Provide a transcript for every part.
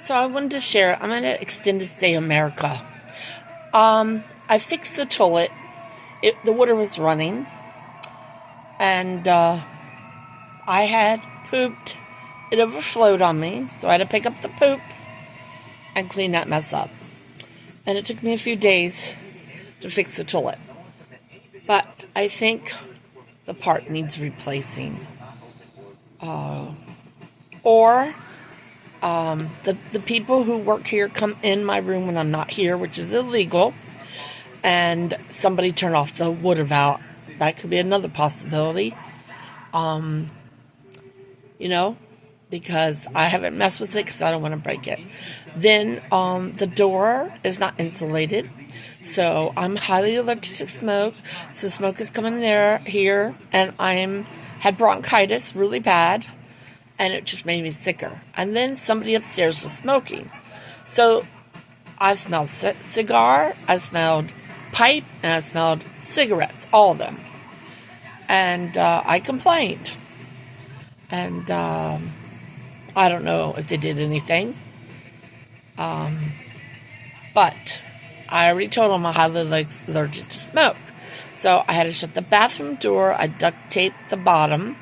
So I wanted to share, I'm at an extended stay in America. I fixed the toilet. The water was running. And I had pooped. It overflowed on me. So I had to pick up the poop and clean that mess up. And it took me a few days to fix the toilet. But I think the part needs replacing. Or the people who work here come in my room when I'm not here, which is illegal, and somebody turned off the water valve. That could be another possibility. Because I haven't messed with it because I don't want to break it. Then the door is not insulated, so I'm highly allergic to smoke. So smoke is coming here, and had bronchitis really bad. And it just made me sicker. And then somebody upstairs was smoking. So I smelled cigar, I smelled pipe, and I smelled cigarettes, all of them. And I complained. And I don't know if they did anything. But I already told them I'm highly allergic to smoke. So I had to shut the bathroom door, I duct taped the bottom,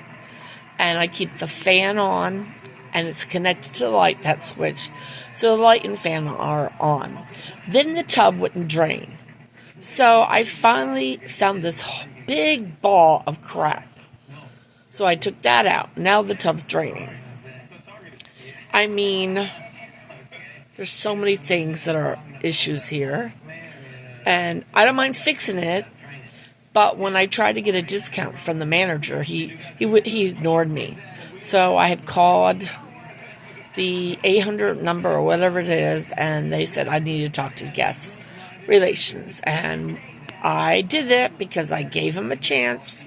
and I keep the fan on, and it's connected to the light, that switch. So the light and fan are on. Then the tub wouldn't drain. So I finally found this big ball of crap. So I took that out. Now the tub's draining. I mean, there's so many things that are issues here. And I don't mind fixing it. But when I tried to get a discount from the manager, he ignored me. So I had called the 800 number or whatever it is, and they said I needed to talk to guest relations. And I did it because I gave him a chance.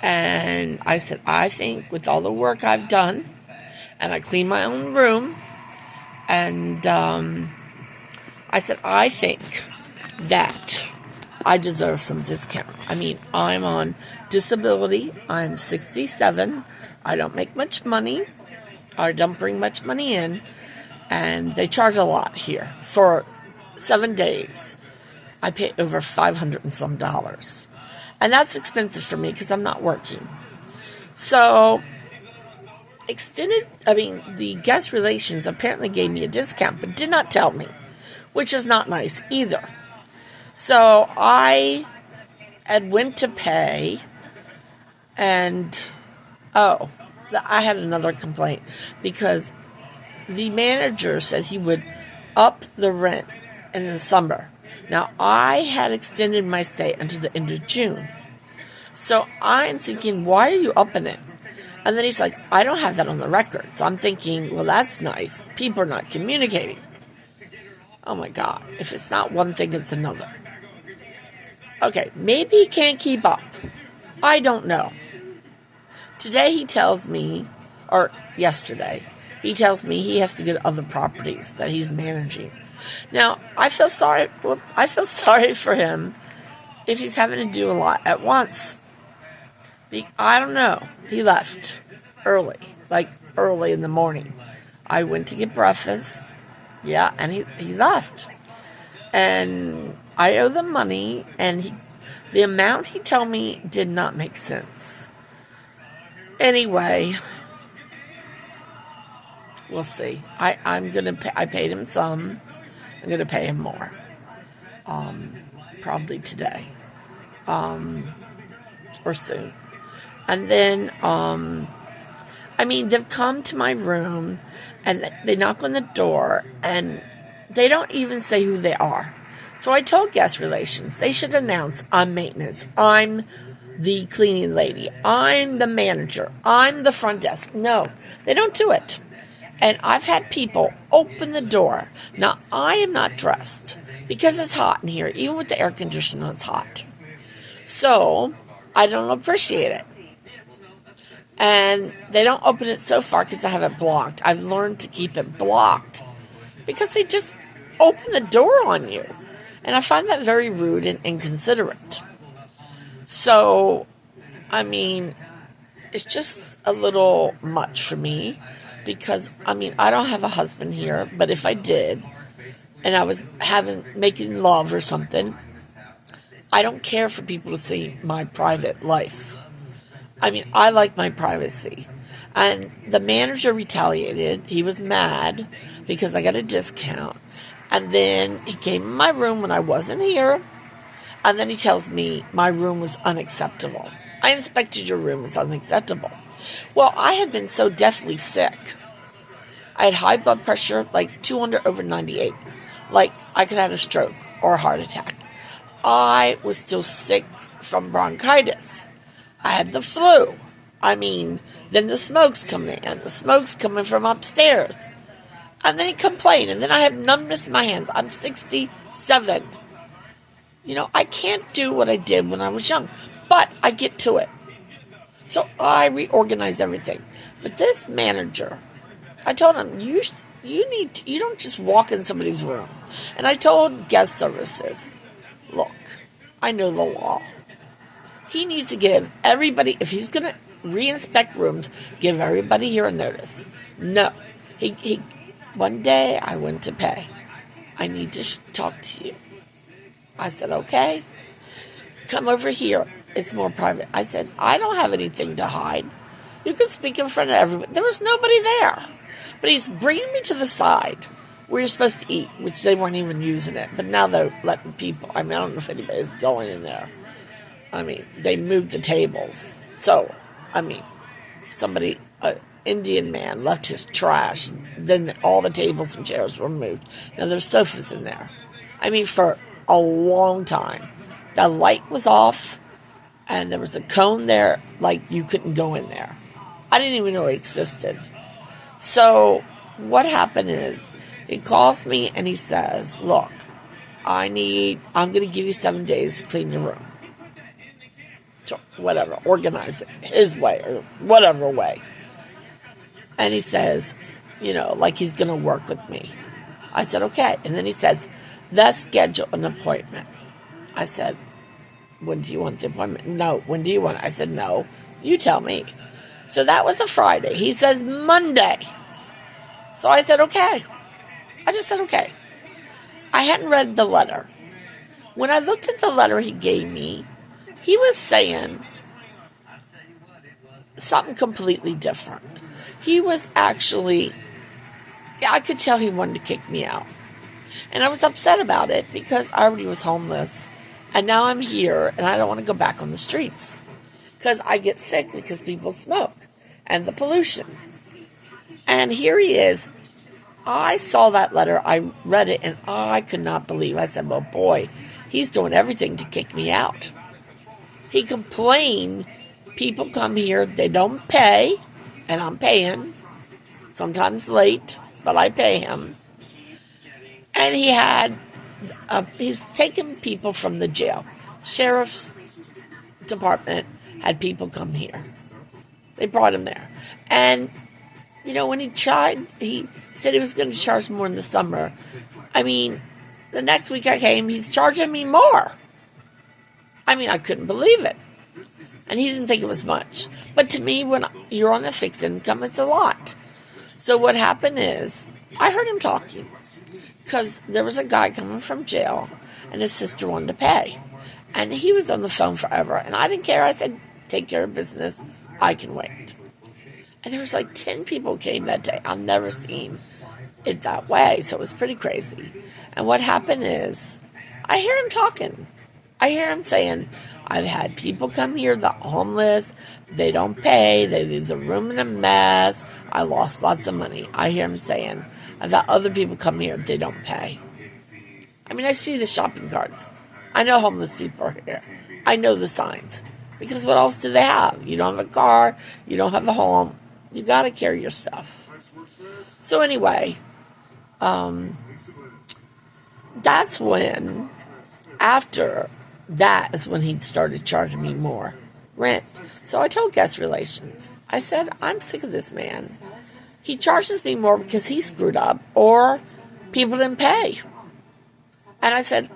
And I said, I think with all the work I've done, and I cleaned my own room, and I said, I think that I deserve some discount. I mean, I'm on disability. I'm 67. I don't make much money. I don't bring much money in. And they charge a lot here. For 7 days, I pay over $500 and some dollars. And that's expensive for me because I'm not working. So, the guest relations apparently gave me a discount, but did not tell me, which is not nice either. So I had went to pay, and I had another complaint because the manager said he would up the rent in the summer. Now I had extended my stay until the end of June. So I'm thinking, why are you upping it? And then he's like, I don't have that on the record. So I'm thinking, well, that's nice. People are not communicating. Oh my God. If it's not one thing, it's another. Okay, maybe he can't keep up. I don't know. Today he tells me, or yesterday, he tells me he has to get other properties that he's managing. Now, I feel sorry for him if he's having to do a lot at once. I don't know. He left early in the morning. I went to get breakfast, and he left. And I owe them money, and the amount he told me did not make sense. Anyway, we'll see. I paid him some. I'm gonna pay him more. Probably today, or soon. And then, they've come to my room, and they knock on the door, and they don't even say who they are. So I told guest relations, they should announce, I'm maintenance, I'm the cleaning lady, I'm the manager, I'm the front desk. No, they don't do it. And I've had people open the door. Now, I am not dressed because it's hot in here. Even with the air conditioner, it's hot. So, I don't appreciate it. And they don't open it so far because I have it blocked. I've learned to keep it blocked because they just open the door on you. And I find that very rude and inconsiderate. So, it's just a little much for me. because, I mean, I don't have a husband here, but if I did, and I was making love or something, I don't care for people to see my private life. I mean, I like my privacy. And the manager retaliated. He was mad because I got a discount. And then he came in my room when I wasn't here. And then he tells me my room was unacceptable. I inspected your room. It's unacceptable. Well, I had been so deathly sick. I had high blood pressure, like 200/98. Like I could have a stroke or a heart attack. I was still sick from bronchitis. I had the flu. I mean, then the smoke's coming in. The smoke's coming from upstairs. And then he complained. And then I have numbness in my hands. I'm 67. You know, I can't do what I did when I was young. But I get to it. So I reorganize everything. But this manager, I told him, you don't just walk in somebody's room. And I told guest services, look, I know the law. He needs to give everybody, if he's going to re-inspect rooms, give everybody here a notice. No. One day I went to pay. I need to talk to you. I said, okay. Come over here. It's more private. I said, I don't have anything to hide. You can speak in front of everyone. There was nobody there. But he's bringing me to the side where you're supposed to eat, which they weren't even using it. But now they're letting people. I mean, I don't know if anybody's going in there. I mean, they moved the tables. So, I mean, an Indian man left his trash. Then all the tables and chairs were moved. Now there's sofas in there. I mean, for a long time. The light was off, and there was a cone there, like you couldn't go in there. I didn't even know it existed. So what happened is, he calls me and he says, look, I'm going to give you 7 days to clean your room. Whatever, organize it his way or whatever way. And he says, you know, like he's going to work with me. I said, okay. And then he says, let's schedule an appointment. I said, when do you want the appointment? No. When do you want it? I said, no. You tell me. So that was a Friday. He says Monday. So I said, okay. I just said, okay. I hadn't read the letter. When I looked at the letter he gave me, he was saying something completely different. He was actually, I could tell he wanted to kick me out. And I was upset about it because I already was homeless. And now I'm here and I don't want to go back on the streets. Because I get sick because people smoke. And the pollution. And here he is. I saw that letter. I read it and I could not believe. I said, well, boy, he's doing everything to kick me out. He complained, people come here, they don't pay, and I'm paying, sometimes late, but I pay him. And he's taken people from the jail. Sheriff's department had people come here. They brought him there. And, you know, when he said he was going to charge more in the summer. I mean, the next week I came, he's charging me more. I mean, I couldn't believe it. And he didn't think it was much. But to me, when you're on a fixed income, it's a lot. So what happened is, I heard him talking. Because there was a guy coming from jail, and his sister wanted to pay. And he was on the phone forever. And I didn't care. I said, take care of business. I can wait. And there was like 10 people came that day. I've never seen it that way. So it was pretty crazy. And what happened is, I hear him talking. I hear him saying, I've had people come here, the homeless, they don't pay, they leave the room in a mess, I lost lots of money. I hear him saying, I've had other people come here, they don't pay. I mean, I see the shopping carts. I know homeless people are here. I know the signs. Because what else do they have? You don't have a car, you don't have a home, you gotta carry your stuff. So anyway, that's when, after that is when he started charging me more rent. So I told guest relations, I said, I'm sick of this man. He charges me more because he screwed up or people didn't pay. And I said,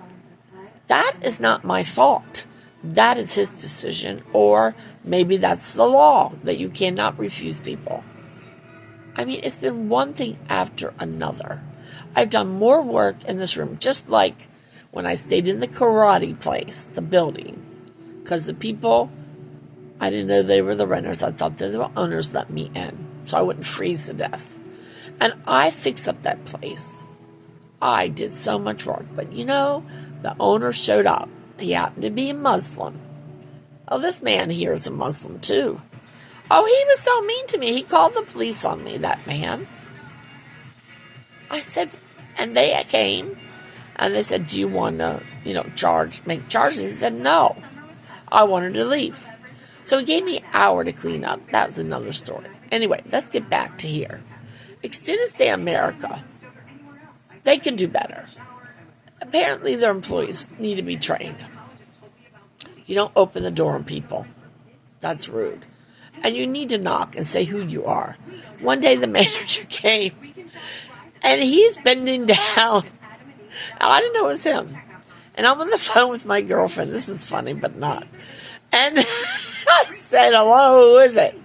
that is not my fault. That is his decision, or maybe that's the law, that you cannot refuse people. I mean, it's been one thing after another. I've done more work in this room, just like when I stayed in the karate place, the building, because the people, I didn't know they were the renters. I thought they were owners let me in, so I wouldn't freeze to death. And I fixed up that place. I did so much work, but the owner showed up. He happened to be a Muslim. Oh, this man here is a Muslim too. Oh, he was so mean to me. He called the police on me, that man. I said, and they came, and they said, do you want to, make charges? He said, no. I wanted to leave. So he gave me an hour to clean up. That was another story. Anyway, let's get back to here. Extended Stay America. They can do better. Apparently their employees need to be trained. You don't open the door on people. That's rude. And you need to knock and say who you are. One day the manager came, and he's bending down. I didn't know it was him. And I'm on the phone with my girlfriend. This is funny, but not. And I said, hello, who is it?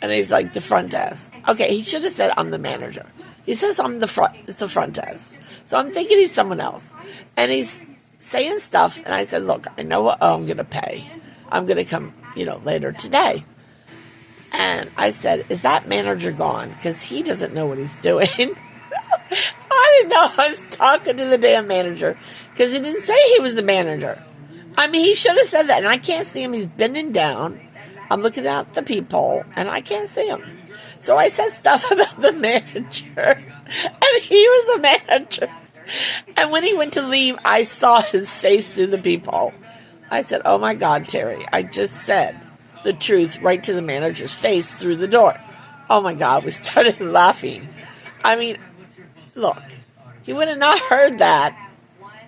And he's like, the front desk. Okay, he should have said, I'm the manager. He says, it's the front desk. So I'm thinking he's someone else. And he's saying stuff, and I said, look, I know what I'm going to pay. I'm going to come, later today. And I said, is that manager gone? Because he doesn't know what he's doing. I didn't know I was talking to the damn manager, because he didn't say he was the manager. I mean, he should have said that, and I can't see him. He's bending down. I'm looking out the peephole, and I can't see him. So I said stuff about the manager, and he was the manager. And when he went to leave, I saw his face through the peephole. I said, oh my God, Terry, I just said the truth right to the manager's face through the door. Oh my God, we started laughing. I mean, look, he would have not heard that,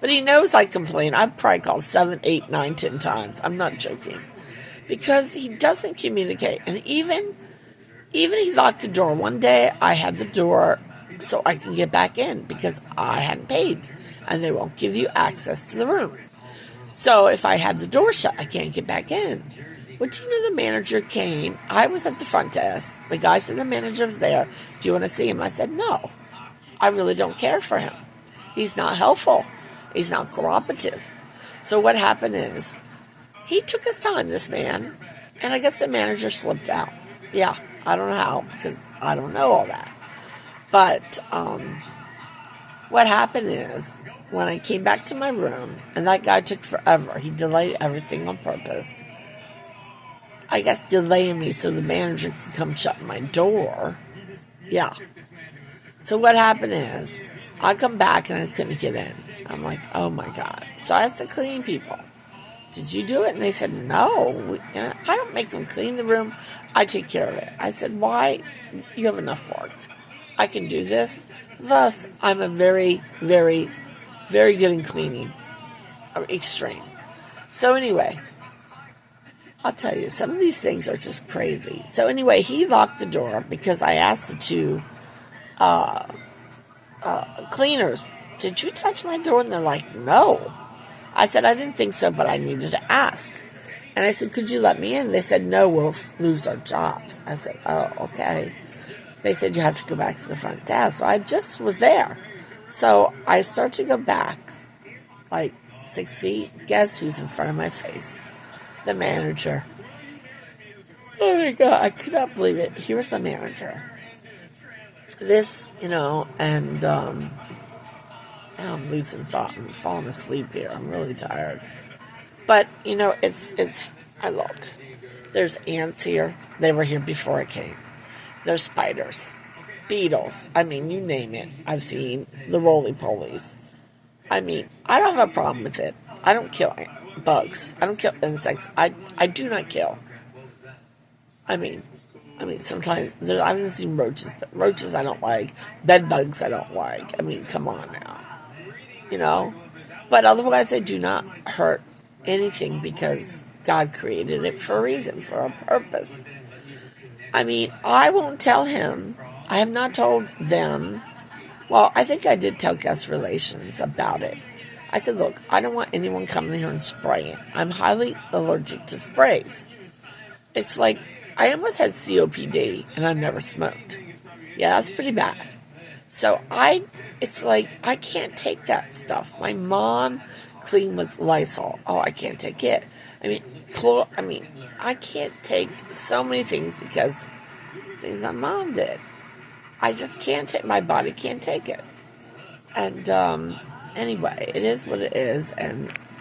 but he knows I complain. I've probably called 7, 8, 9, 10 times. I'm not joking. Because he doesn't communicate. And even he locked the door. One day I had the door so I can get back in because I hadn't paid. And they won't give you access to the room. So if I had the door shut, I can't get back in. Well, the manager came. I was at the front desk. The guy said the manager was there. Do you want to see him? I said, no. I really don't care for him. He's not helpful. He's not cooperative. So what happened is, he took his time, this man, and I guess the manager slipped out. Yeah, I don't know how, because I don't know all that. But what happened is, when I came back to my room, and that guy took forever, he delayed everything on purpose. I guess delaying me so the manager could come shut my door. Yeah. So what happened is, I come back and I couldn't get in. I'm like, oh my God. So I asked the cleaning people, did you do it? And they said, no. I don't make them clean the room. I take care of it. I said, why? You have enough work. I can do this. Thus, I'm a very, very, very good in cleaning. Extreme. So anyway, I'll tell you, some of these things are just crazy. So anyway, he locked the door because I asked the two cleaners, did you touch my door? And they're like, no. I said, I didn't think so, but I needed to ask. And I said, could you let me in? They said, no, we'll lose our jobs. I said, oh, okay. They said, you have to go back to the front desk. So I just was there. So I start to go back, like 6 feet. Guess who's in front of my face? The manager. Oh my God, I could not believe it. Here's the manager. This, and I'm losing thought. I'm falling asleep here. I'm really tired. But, I look. There's ants here. They were here before I came. There's spiders. Beetles. I mean, you name it. I've seen the roly-polies. I mean, I don't have a problem with it. I don't kill bugs. I don't kill insects. I do not kill. I mean, sometimes, I haven't seen roaches, but roaches I don't like. Bed bugs I don't like. I mean, come on now. But otherwise I do not hurt anything because God created it for a reason, for a purpose. I mean, I won't tell him. I have not told them. Well, I think I did tell guest relations about it. I said, look, I don't want anyone coming here and spraying. I'm highly allergic to sprays. It's like, I almost had COPD, and I've never smoked. Yeah, that's pretty bad. So it's like, I can't take that stuff. My mom cleaned with Lysol. Oh, I can't take it. I mean, I can't take so many things because things my mom did. I just can't take, my body can't take it. And, anyway, it is what it is. And